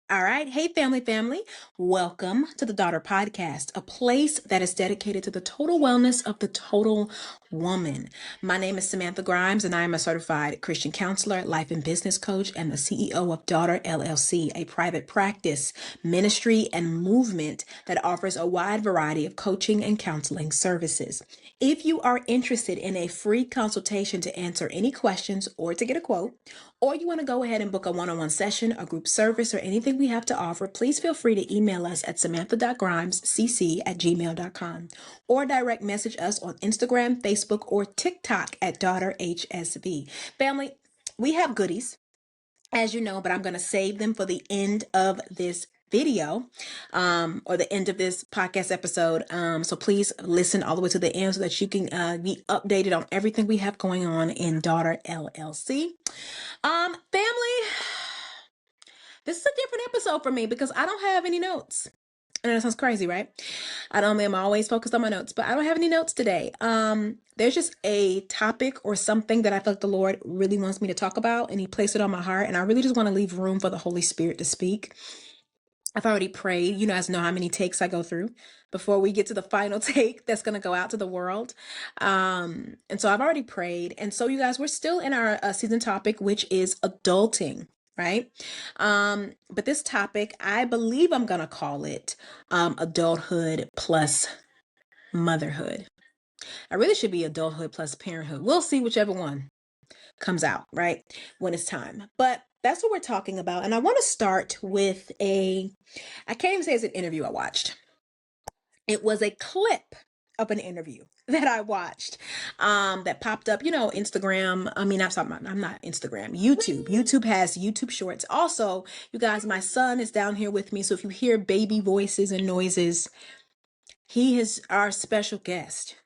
All right. Hey, family. Welcome to the Daughter Podcast, a place that is dedicated to the total wellness of the total woman. My name is Samantha Grimes, and I am a certified Christian counselor, life and business coach, and the CEO of Daughter LLC, a private practice, ministry, and movement that offers a wide variety of coaching and counseling services. If you are interested in a free consultation to answer any questions or to get a quote, or you want to go ahead and book a one-on-one session, a group service, or anything we have to offer, please feel free to email us at samantha.grimescc@gmail.com or direct message us on Instagram, Facebook, or TikTok at DaughterHSV. Family, we have goodies, as you know, but I'm going to save them for the end of this video or the end of this podcast episode. So please listen all the way to the end so that you can be updated on everything we have going on in Daughter LLC. Family, this is a different episode for me because I don't have any notes. And that sounds crazy, right? I'm always focused on my notes, but I don't have any notes today. There's just a topic or something that I feel like the Lord really wants me to talk about, and He placed it on my heart, and I really just want to leave room for the Holy Spirit to speak. I've already prayed. You guys know how many takes I go through before we get to the final take that's going to go out to the world. And so I've already prayed. And so you guys, we're still in our season topic, which is adulting, right? But this topic, I believe I'm going to call it adulthood plus motherhood. I really should be adulthood plus parenthood. We'll see whichever one comes out, right? When it's time. But that's what we're talking about. And I want to start with I can't even say it's an interview I watched. It was a clip of an interview that I watched that popped up, Instagram. I'm not Instagram, YouTube. YouTube has YouTube Shorts. Also, you guys, my son is down here with me. So if you hear baby voices and noises, he is our special guest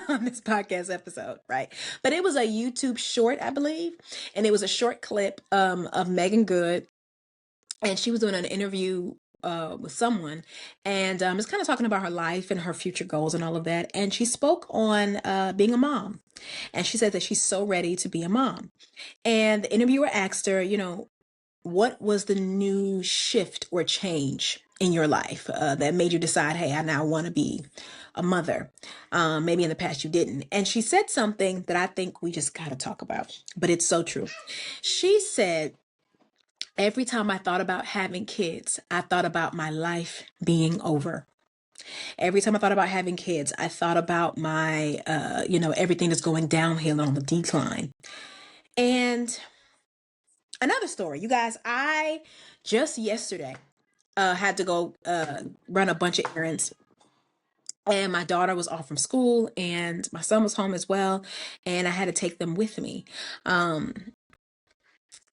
on this podcast episode, right? But it was a YouTube short, I believe, and it was a short clip of Megan Good, and she was doing an interview with someone, and it's kind of talking about her life and her future goals and all of that. And she spoke on being a mom, and she said that she's so ready to be a mom. And the interviewer asked her, what was the new shift or change in your life that made you decide, hey, I now want to be a mother? Maybe in the past you didn't. And she said something that I think we just got to talk about, but it's so true. She said, every time I thought about having kids, I thought about my life being over. Every time I thought about having kids, I thought about my, everything that's going downhill on the decline. And another story, you guys, I just yesterday had to go run a bunch of errands. And my daughter was off from school and my son was home as well. And I had to take them with me.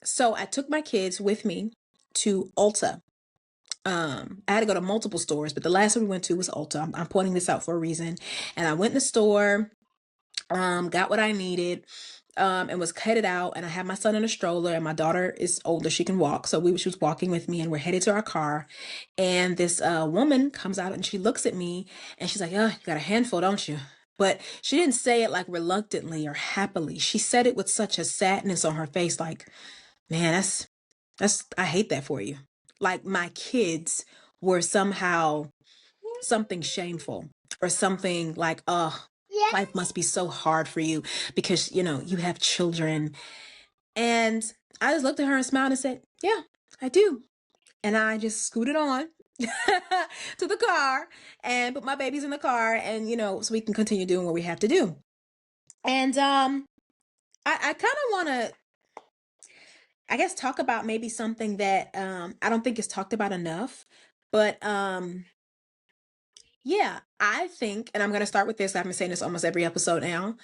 So I took my kids with me to Ulta. I had to go to multiple stores, but the last one we went to was Ulta. I'm pointing this out for a reason. And I went in the store, got what I needed, and was headed out. And I had my son in a stroller, and my daughter is older; she can walk. So she was walking with me, and we're headed to our car. And this woman comes out, and she looks at me, and she's like, "Oh, you got a handful, don't you?" But she didn't say it like reluctantly or happily. She said it with such a sadness on her face, like, "Man, that's I hate that for you." Like my kids were somehow something shameful or something like, oh, life must be so hard for you because, you have children. And I just looked at her and smiled and said, yeah, I do. And I just scooted on to the car and put my babies in the car and, so we can continue doing what we have to do. And I kind of want to, I guess, talk about maybe something that I don't think is talked about enough. But yeah, I think, and I'm going to start with this. I've been saying this almost every episode now.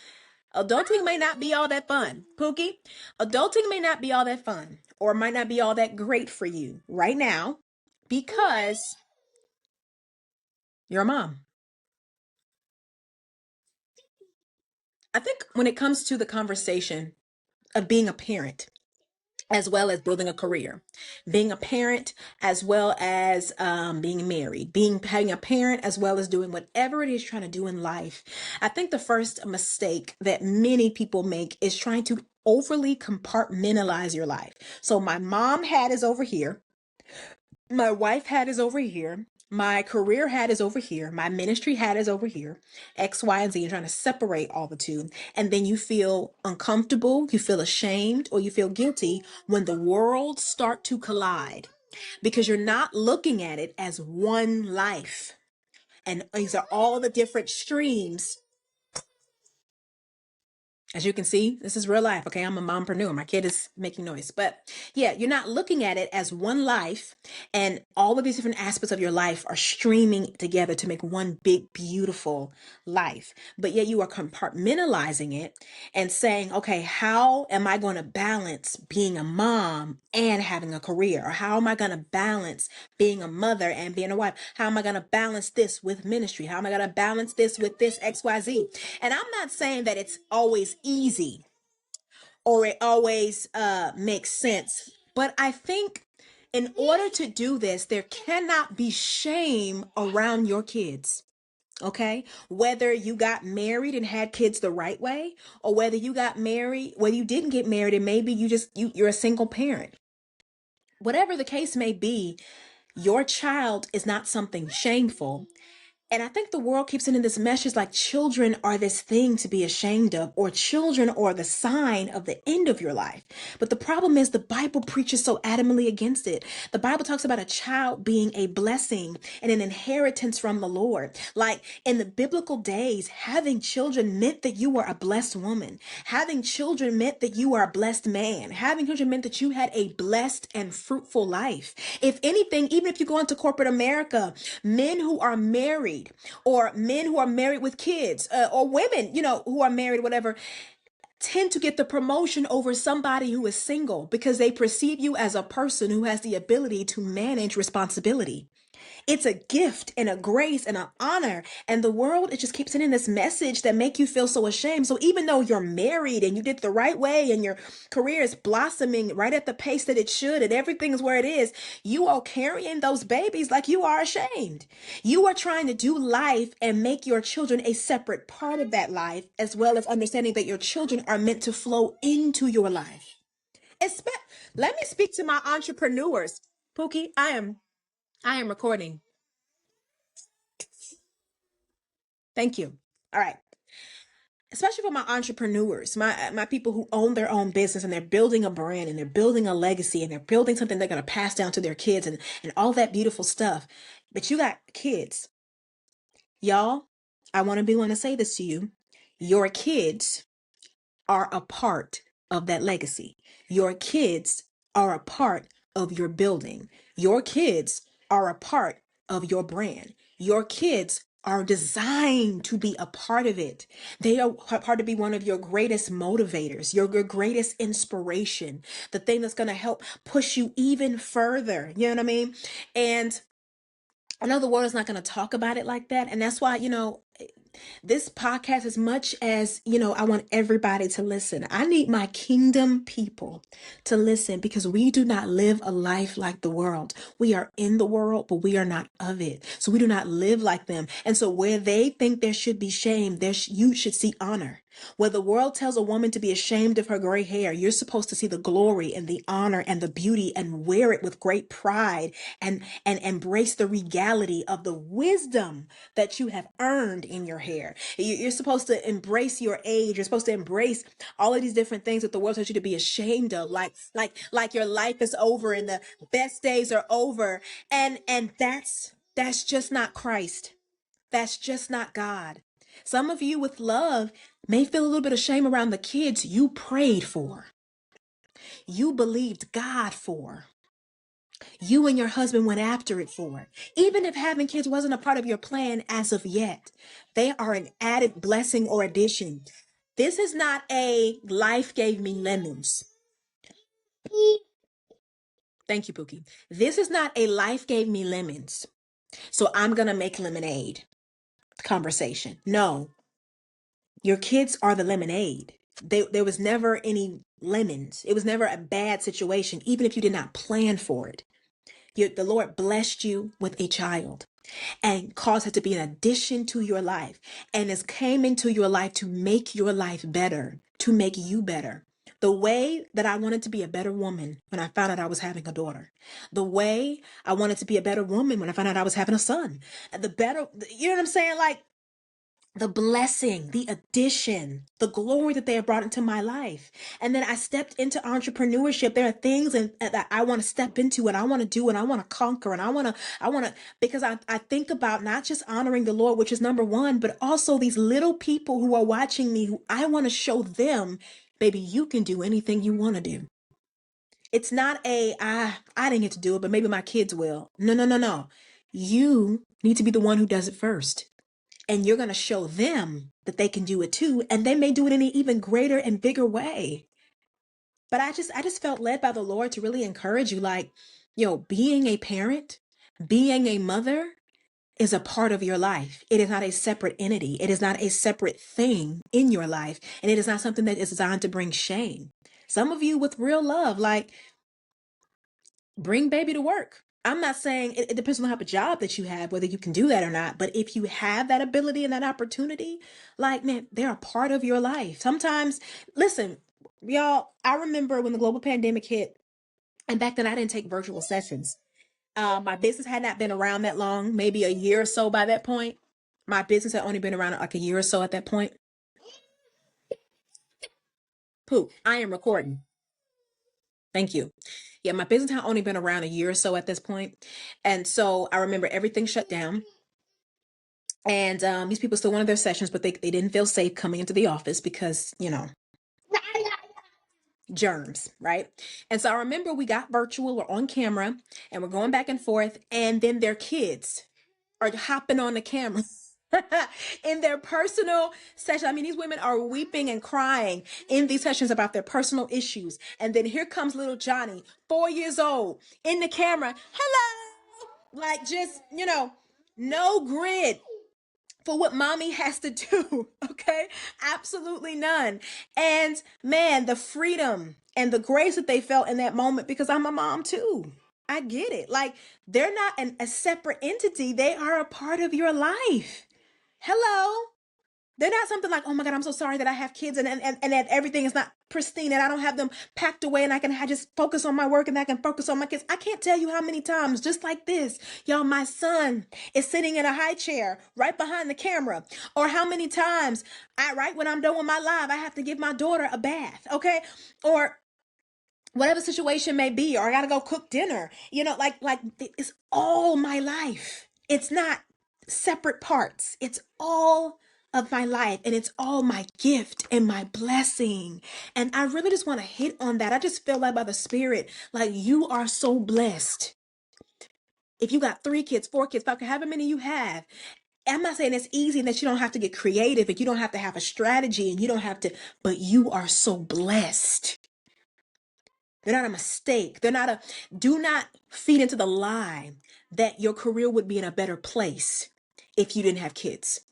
Adulting may not be all that fun. Pookie, adulting may not be all that fun or might not be all that great for you right now because you're a mom. I think when it comes to the conversation of being a parent, as well as building a career, being a parent, as well as being married, having a parent, as well as doing whatever it is you're trying to do in life. I think the first mistake that many people make is trying to overly compartmentalize your life. So my mom hat is over here. My wife hat is over here. My career hat is over here. My ministry hat is over here. X, Y, and Z. You're trying to separate all the two. And then you feel uncomfortable, you feel ashamed, or you feel guilty when the worlds start to collide because you're not looking at it as one life. And these are all the different streams. As you can see, this is real life. Okay, I'm a mompreneur. My kid is making noise. But yeah, you're not looking at it as one life, and all of these different aspects of your life are streaming together to make one big, beautiful life. But yet you are compartmentalizing it and saying, okay, how am I going to balance being a mom and having a career? Or how am I going to balance being a mother and being a wife? How am I going to balance this with ministry? How am I going to balance this with this XYZ? And I'm not saying that it's always easy or it always makes sense, but I think in order to do this, there cannot be shame around your kids. Okay, whether you got married and had kids the right way, or whether you got married, whether you didn't get married and maybe you're a single parent, whatever the case may be, your child is not something shameful. And I think the world keeps sending this message like children are this thing to be ashamed of, or children are the sign of the end of your life. But the problem is the Bible preaches so adamantly against it. The Bible talks about a child being a blessing and an inheritance from the Lord. Like in the biblical days, having children meant that you were a blessed woman. Having children meant that you are a blessed man. Having children meant that you had a blessed and fruitful life. If anything, even if you go into corporate America, men who are married or men who are married with kids or women, who are married, whatever, tend to get the promotion over somebody who is single because they perceive you as a person who has the ability to manage responsibility. It's a gift and a grace and an honor. And the world, it just keeps sending this message that make you feel so ashamed. So even though you're married and you did the right way and your career is blossoming right at the pace that it should and everything is where it is, you are carrying those babies like you are ashamed. You are trying to do life and make your children a separate part of that life, as well as understanding that your children are meant to flow into your life. Let me speak to my entrepreneurs. Pookie, I am recording. Thank you. All right. Especially for my entrepreneurs, my people who own their own business and they're building a brand and they're building a legacy and they're building something they're going to pass down to their kids and all that beautiful stuff. But you got kids. Y'all, I want to be one to say this to you. Your kids are a part of that legacy. Your kids are a part of your building. Your kids are a part of your brand. Your kids are designed to be a part of it. They are part to be one of your greatest motivators, your greatest inspiration, the thing that's going to help push you even further. You know what I mean? And I know the world is not going to talk about it like that. And that's why, this podcast, as much as I want everybody to listen, I need my kingdom people to listen, because we do not live a life like the world. We are in the world, but we are not of it. So we do not live like them. And so where they think there should be shame, you should see honor. Where the world tells a woman to be ashamed of her gray hair, you're supposed to see the glory and the honor and the beauty and wear it with great pride and embrace the regality of the wisdom that you have earned in your hair. You're supposed to embrace your age. You're supposed to embrace all of these different things that the world tells you to be ashamed of, like your life is over and the best days are over. And that's just not Christ. That's just not God. Some of you with love may feel a little bit of shame around the kids you prayed for, you believed God for, you and your husband went after it for. Even if having kids wasn't a part of your plan as of yet, they are an added blessing or addition. This is not a life gave me lemons. Thank you, Pookie. This is not a life gave me lemons, so I'm going to make lemonade conversation. No, your kids are the lemonade. There was never any lemons. It was never a bad situation, even if you did not plan for it. The Lord blessed you with a child and caused it to be an addition to your life, and it came into your life to make your life better, to make you better. The way that I wanted to be a better woman when I found out I was having a daughter. The way I wanted to be a better woman when I found out I was having a son. The better, you know what I'm saying? Like, the blessing, the addition, the glory that they have brought into my life. And then I stepped into entrepreneurship. There are things that I want to step into and I want to do and I want to conquer and because I think about not just honoring the Lord, which is number one, but also these little people who are watching me, who I want to show them, baby, you can do anything you want to do. It's not I didn't get to do it, but maybe my kids will. No, no, no, no. You need to be the one who does it first. And you're going to show them that they can do it too. And they may do it in an even greater and bigger way. But I just felt led by the Lord to really encourage you, like, being a parent, being a mother is a part of your life. It is not a separate entity. It is not a separate thing in your life. And it is not something that is designed to bring shame. Some of you with real love, like, bring baby to work. I'm not saying it depends on the type of job that you have, whether you can do that or not. But if you have that ability and that opportunity, like, man, they're a part of your life. Sometimes, listen, y'all, I remember when the global pandemic hit, and back then I didn't take virtual sessions. My business had not been around that long, maybe a year or so by that point. My business had only been around like a year or so at that point. Poop, I am recording. Thank you. Yeah, my business had only been around a year or so at this point. And so I remember everything shut down. And these people still wanted their sessions, but they didn't feel safe coming into the office because, germs, right? And so I remember we got virtual, we're on camera, and we're going back and forth. And then their kids are hopping on the camera. In their personal session. I mean, these women are weeping and crying in these sessions about their personal issues. And then here comes little Johnny, 4 years old, in the camera. Hello. Like, just, no grid for what mommy has to do. Okay. Absolutely none. And man, the freedom and the grace that they felt in that moment, because I'm a mom too. I get it. Like, they're not a separate entity. They are a part of your life. Hello. They're not something like, oh my God, I'm so sorry that I have kids and that everything is not pristine and I don't have them packed away and I just focus on my work and I can focus on my kids. I can't tell you how many times, just like this, y'all, my son is sitting in a high chair right behind the camera. Or how many times right when I'm done with my live, I have to give my daughter a bath. Okay. Or whatever situation may be, or I gotta go cook dinner, like it's all my life. It's not separate parts. It's all of my life and it's all my gift and my blessing. And I really just want to hit on that. I just feel like by the Spirit, like, you are so blessed. If you got 3 kids, 4 kids, 5 kids, however many you have, I'm not saying it's easy and that you don't have to get creative and you don't have to have a strategy and you don't have to, but you are so blessed. They're not a mistake. Do not feed into the lie that your career would be in a better place if you didn't have kids.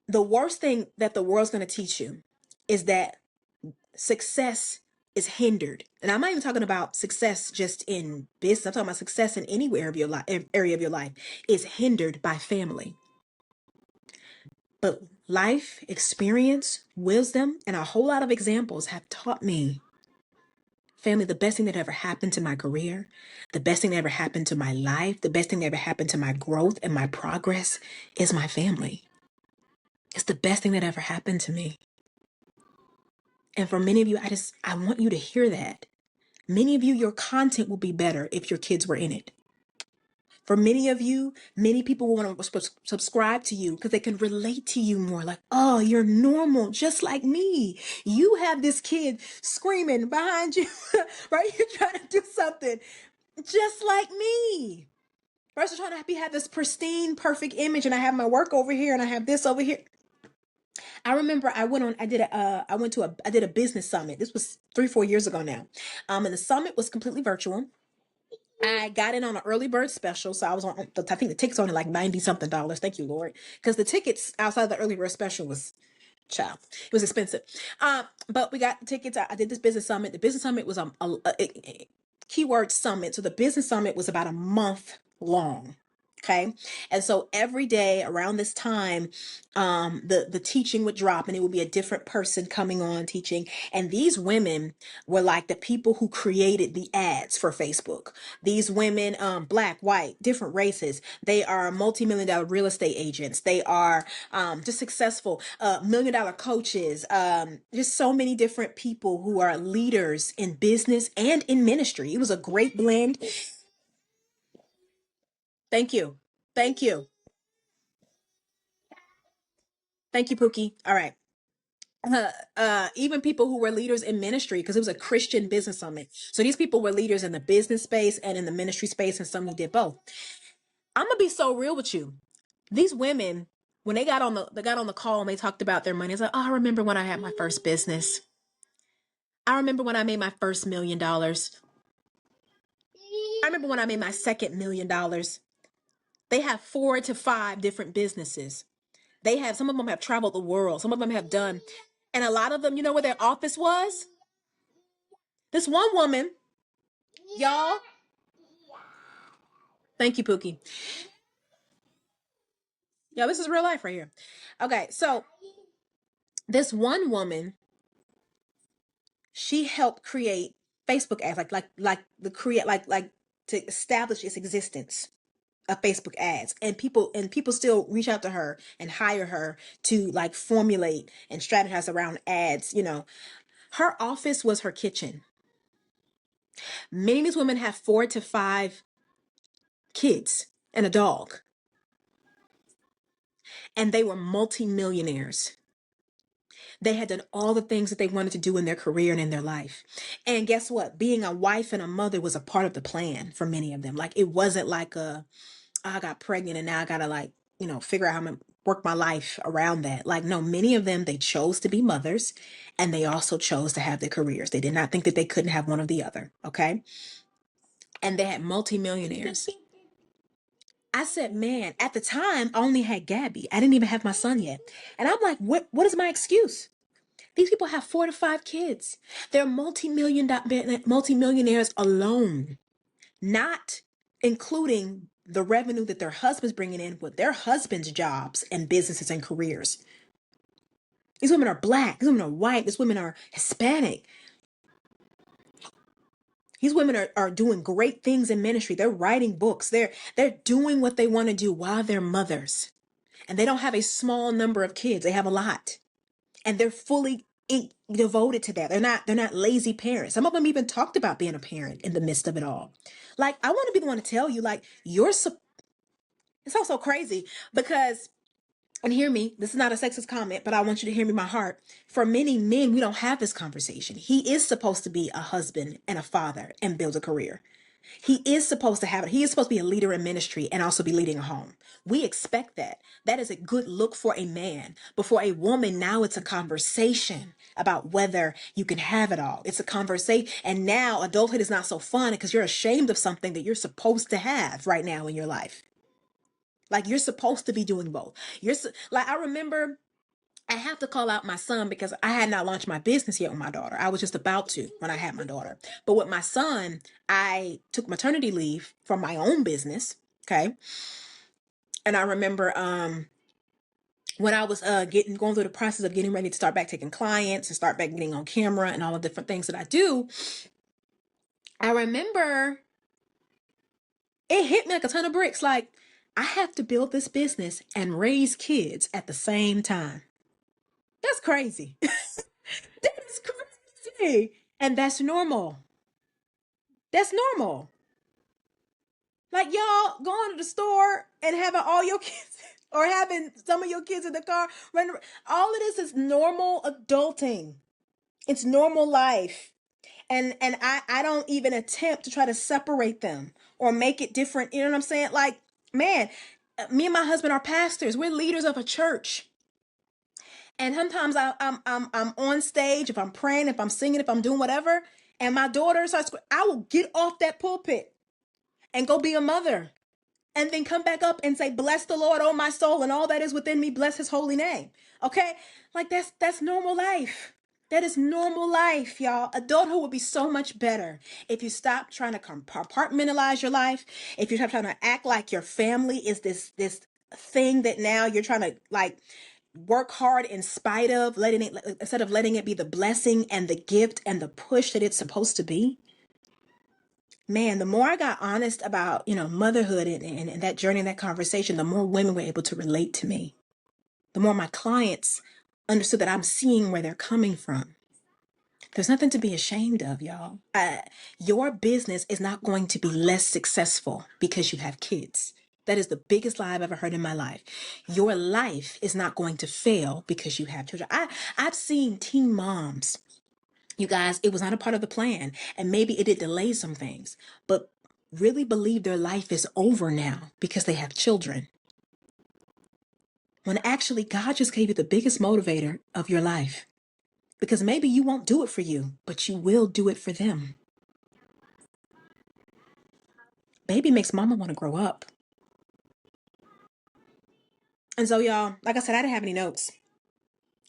The worst thing that the world's going to teach you is that success is hindered. And I'm not even talking about success just in business. I'm talking about success in any area of your life is hindered by family. But life, experience, wisdom, and a whole lot of examples have taught me, family, the best thing that ever happened to my career, the best thing that ever happened to my life, the best thing that ever happened to my growth and my progress is my family. It's the best thing that ever happened to me. And for many of you, I want you to hear that. Many of you, your content will be better if your kids were in it. For many of you, many people will want to subscribe to you because they can relate to you more. Like, oh, you're normal, just like me. You have this kid screaming behind you, right? You're trying to do something just like me. Versus trying to have this pristine, perfect image, and I have my work over here and I have this over here. I remember I did a business summit. This was 3-4 years ago now. And the summit was completely virtual. I got in on an early bird special. So I was I think the tickets were only like $90 something. Thank you, Lord. Because the tickets outside of the early bird special was, child, it was expensive. But we got the tickets. I did this business summit. The business summit was a keyword summit. So the business summit was about a month long. Okay. And so every day around this time, the teaching would drop and it would be a different person coming on teaching. And these women were like the people who created the ads for Facebook. These women, black, white, different races, they are multi-million-dollar real estate agents. They are just successful, million-dollar coaches, just so many different people who are leaders in business and in ministry. It was a great blend. Thank you. Thank you. Thank you, Pookie. All right. Even people who were leaders in ministry, because it was a Christian business summit. So these people were leaders in the business space and in the ministry space, and some who did both. I'm gonna be so real with you. These women, when they got on the call and they talked about their money, it's like, oh, I remember when I had my first business. I remember when I made my first $1 million. I remember when I made my second $1 million. They have 4 to 5 different businesses. They have, some of them have traveled the world. Some of them have done, and a lot of them, you know where their office was? This one woman, y'all, thank you, Pookie. Y'all, this is real life right here. Okay, so this one woman, she helped create Facebook ads, like the create like to establish its existence of Facebook ads, and people still reach out to her and hire her to like formulate and strategize around ads. You know, her office was her kitchen. Many of these women have 4 to 5 kids and a dog, and they were multimillionaires. They had done all the things that they wanted to do in their career and in their life. And guess what? Being a wife and a mother was a part of the plan for many of them. Like, it wasn't like I got pregnant and now I gotta, like, figure out how I'm gonna work my life around that. Like, no, many of them, they chose to be mothers, and they also chose to have their careers. They did not think that they couldn't have one or the other. Okay. And they had multimillionaires. I said, man, at the time, I only had Gabby. I didn't even have my son yet. And I'm like, what is my excuse? These people have 4 to 5 kids. They're multimillionaires alone, not including the revenue that their husband's bringing in with their husband's jobs and businesses and careers. These women are black. These women are white. These women are Hispanic. These women are doing great things in ministry. They're writing books. They're doing what they want to do while they're mothers. And they don't have a small number of kids. They have a lot. And they're fully devoted to that. They're not lazy parents. Some of them even talked about being a parent in the midst of it all. Like, I want to be the one to tell you, like, it's also crazy because, and hear me, this is not a sexist comment, but I want you to hear me, my heart. For many men, we don't have this conversation. He is supposed to be a husband and a father and build a career. He is supposed to have it. He is supposed to be a leader in ministry and also be leading a home. We expect that. That is a good look for a man. But for a woman, now it's a conversation about whether you can have it all. It's a conversation. And now adulthood is not so fun because you're ashamed of something that you're supposed to have right now in your life. Like, you're supposed to be doing both. Like, I remember, I have to call out my son because I had not launched my business yet with my daughter. I was just about to when I had my daughter. But with my son, I took maternity leave from my own business. Okay. And I remember when I was going through the process of getting ready to start back taking clients and start back getting on camera and all the different things that I do, I remember it hit me like a ton of bricks. Like, I have to build this business and raise kids at the same time. That's crazy. That is crazy. And that's normal. That's normal. Like, y'all going to the store and having all your kids or having some of your kids in the car running. All of this is normal adulting. It's normal life. And I don't even attempt to try to separate them or make it different. You know what I'm saying? Like, man, me and my husband are pastors. We're leaders of a church. And sometimes I'm on stage, if I'm praying, if I'm singing, if I'm doing whatever, and my daughter starts, I will get off that pulpit and go be a mother, and then come back up and say, "Bless the Lord, oh my soul, and all that is within me, bless His holy name." Okay, like, that's normal life. That is normal life, y'all. Adulthood would be so much better if you stop trying to compartmentalize your life. If you stop trying to act like your family is this thing that now you're trying to like work hard in spite of, letting it, instead of letting it be the blessing and the gift and the push that it's supposed to be. Man, the more I got honest about, motherhood and that journey and that conversation, the more women were able to relate to me. The more my clients understood that I'm seeing where they're coming from. There's nothing to be ashamed of, y'all. Your business is not going to be less successful because you have kids. That is the biggest lie I've ever heard in my life. Your life is not going to fail because you have children. I've seen teen moms. You guys, it was not a part of the plan. And maybe it did delay some things, but really believe their life is over now because they have children. When actually God just gave you the biggest motivator of your life. Because maybe you won't do it for you, but you will do it for them. Baby makes mama want to grow up. And so, y'all, like I said, I didn't have any notes.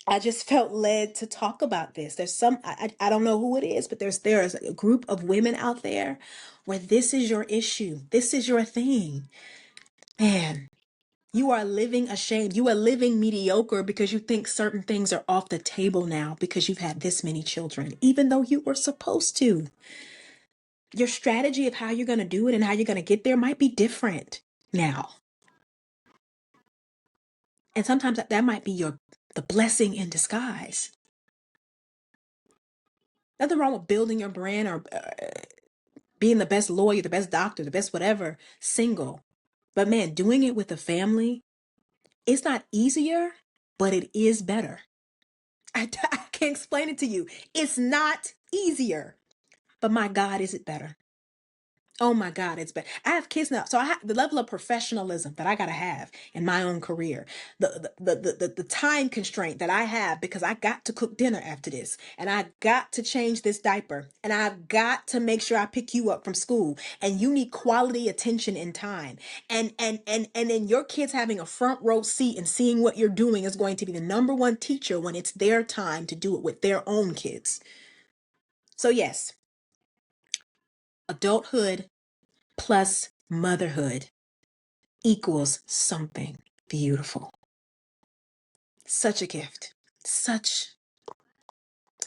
I just felt led to talk about this. There's I don't know who it is, but there's a group of women out there where this is your issue. This is your thing. Man, you are living ashamed. You are living mediocre because you think certain things are off the table now because you've had this many children, even though you were supposed to. Your strategy of how you're going to do it and how you're going to get there might be different now. And sometimes that might be the blessing in disguise. Nothing wrong with building your brand or being the best lawyer, the best doctor, the best whatever, single. But man, doing it with a family, it's not easier, but it is better. I can't explain it to you. It's not easier, but my God, is it better? Oh my God, it's bad. I have kids now, so I have the level of professionalism that I gotta have in my own career, the time constraint that I have because I got to cook dinner after this, and I got to change this diaper, and I've got to make sure I pick you up from school, and you need quality attention and time, and then your kids having a front row seat and seeing what you're doing is going to be the number one teacher when it's their time to do it with their own kids. So yes, adulthood plus motherhood equals something beautiful. Such a gift. Such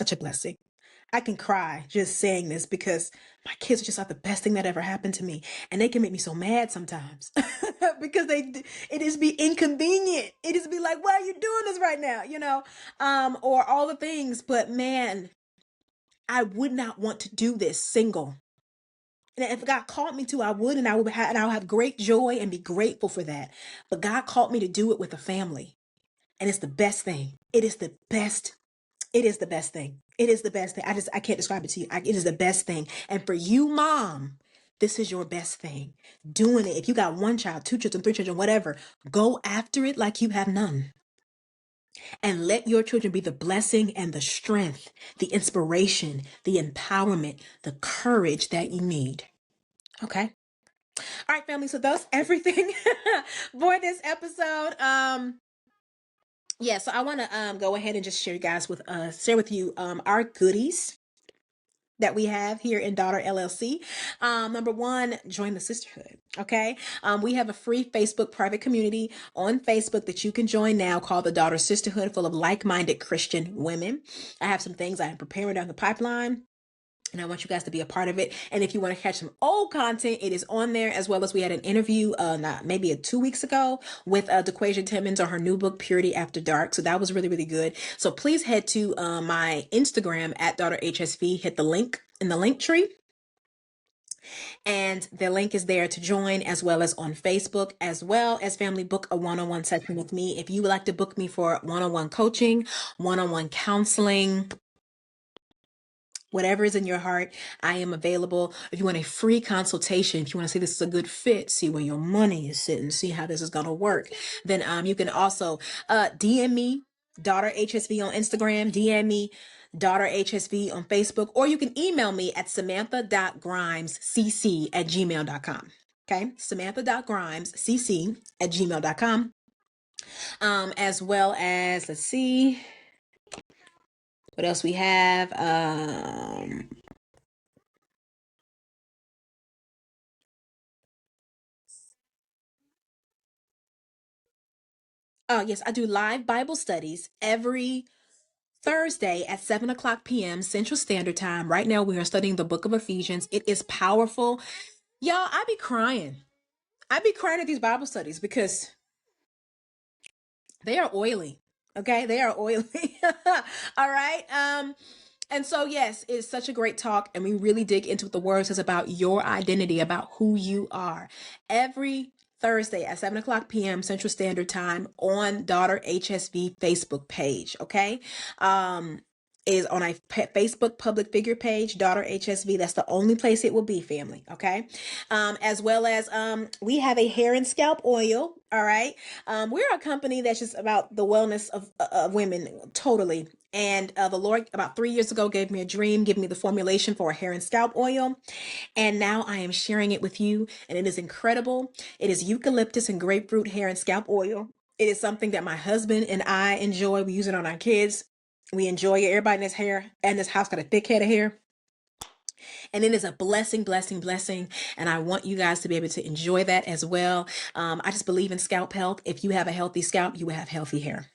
a blessing. I can cry just saying this because my kids are just like the best thing that ever happened to me. And they can make me so mad sometimes because it is be inconvenient. It is be like, why are you doing this right now? Or all the things. But man, I would not want to do this single. And if God called me to, I would, and I'll have great joy and be grateful for that. But God called me to do it with a family, and it's the best thing. It is the best. It is the best thing. It is the best thing. I can't describe it to you. It is the best thing. And for you, mom, this is your best thing. Doing it. If you got one child, two children, three children, whatever, go after it like you have none. And let your children be the blessing and the strength, the inspiration, the empowerment, the courage that you need. Okay. All right, family. So that's everything for this episode. Yeah. So I want to go ahead and just share with you our goodies that we have here in Daughter LLC. Number one, join the sisterhood. Okay. We have a free Facebook private community on Facebook that you can join now called the Daughter Sisterhood, full of like-minded Christian women. I have some things I am preparing down the pipeline, and I want you guys to be a part of it. And if you want to catch some old content, it is on there, as well as we had an interview maybe 2 weeks ago with DeQuasia Timmons on her new book, Purity After Dark. So that was really, really good. So please head to my Instagram at DaughterHSV, hit the link in the link tree. And the link is there to join, as well as on Facebook, as well as family book a one-on-one session with me. If you would like to book me for one-on-one coaching, one-on-one counseling, whatever is in your heart, I am available. If you want a free consultation, if you want to see this is a good fit, see where your money is sitting, see how this is going to work, then you can also DM me, Daughter HSV on Instagram, DM me, Daughter HSV on Facebook, or you can email me at samantha.grimescc@gmail.com. Okay, samantha.grimescc@gmail.com. As well as, let's see, What else we have? Oh, yes, I do live Bible studies every Thursday at 7 o'clock p.m. Central Standard Time. Right now, we are studying the book of Ephesians. It is powerful. Y'all, I be crying. I be crying at these Bible studies because they are oily. Okay, they are oily. All right. And so yes, it's such a great talk, and we really dig into what the word says about your identity, about who you are. Every Thursday at 7 o'clock p.m. Central Standard Time on Daughter HSV Facebook page. Okay. Is on a Facebook public figure page, Daughter HSV. That's the only place it will be, family. Okay. As well as we have a hair and scalp oil. All right. We're a company that's just about the wellness of women, totally. And the Lord, about 3 years ago, gave me a dream, gave me the formulation for a hair and scalp oil. And now I am sharing it with you, and it is incredible. It is eucalyptus and grapefruit hair and scalp oil. It is something that my husband and I enjoy. We use it on our kids. We enjoy it. Everybody in this hair and this house got a thick head of hair. And it is a blessing, blessing, blessing. And I want you guys to be able to enjoy that as well. I just believe in scalp health. If you have a healthy scalp, you will have healthy hair.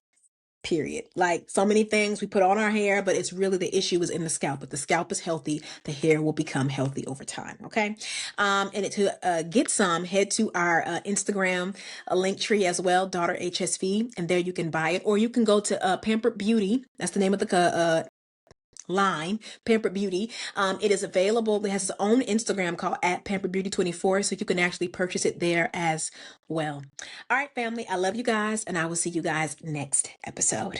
Period. Like so many things we put on our hair, but it's really the issue is in the scalp. If the scalp is healthy, the hair will become healthy over time. Okay. And to get some, head to our Instagram link tree as well, Daughter HSV, and there you can buy it, or you can go to Pampered Beauty. That's the name of the line, Pampered Beauty. It is available. It has its own Instagram called at Pampered Beauty 24, so you can actually purchase it there as well. All right, family, I love you guys, and I will see you guys next episode.